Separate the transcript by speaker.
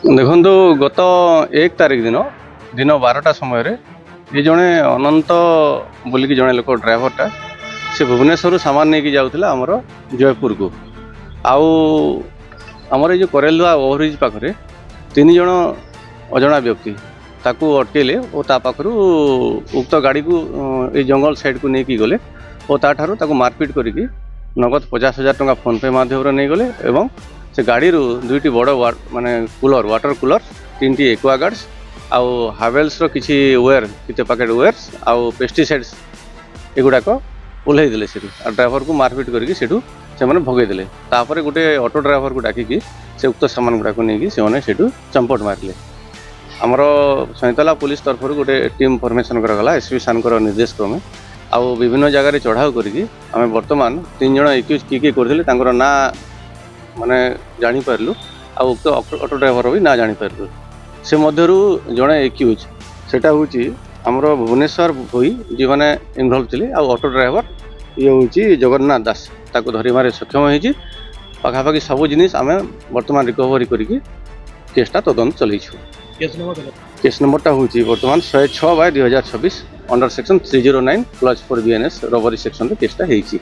Speaker 1: ଦେଖନ୍ତୁ ଗତ 1 ତାରିଖ ଦିନ 12ଟା ସମୟରେ ये जड़े अनंत बोलिकी जड़े लोक ड्राइवरटा से भुवनेश्वर सामान नहीं जाऊला आमर जयपुर को आमर ये करेलुआ ओवरब्रिज पाखे 3 जन अजଣା व्यक्ति ताकू अटकेले और ता पाखरु उक्त गाड़ी को ये जंगल साइड को लेकिन गले और ताठारू ताकू मारपीट करिकी नगद 50,000 टंका फोन पे माध्यम नहीं गले एवं से गाड़ी रू 2टी बड़ माने कूलर वाटर कूलर 3टी एक्वागार्ड्स आउ हावेल्स रो किछि वेयर किते पैकेट वेयर्स आउ पेस्टिसाइड्स एगुड़ाक ओल्है देले सेठू आ ड्राइवर को मारपीट करके सेठू से माने भगै देले तापर गोटे ऑटो ड्राइवर को डाकी से उक्त सामान गुड़ाक नहीं से माने सेठू चंपट मारले आमर सैंतला पुलिस तरफ गोटे टीम फॉर्मेशन करागला एसपी सानकर निर्देश क्रमे आउ विभिन्न जगह चढ़ाऊ करके आम बर्तमान 3 जन एक्यूज किए करते ना माने जानीपारू आ उक्त ऑटो ड्राइवर भी ना जानीपारू से मध्यरू जड़े एक्यूज सेटा हूँ आमर भुवनेश्वर भई जी मैंने इनवल्व थे आ ऑटो ड्राइवर ये हूँ जगन्नाथ दास ताको धरबार सक्षम हो पाखापाखि सब जिनिस आम बर्तमान रिकवरी करके केसटा तदंत चलू केस नंबरटा हूँ बर्तमान 106/2026 अंडर सेक्शन 309 + 4 BNS रबरी सेक्शन केसटा होती।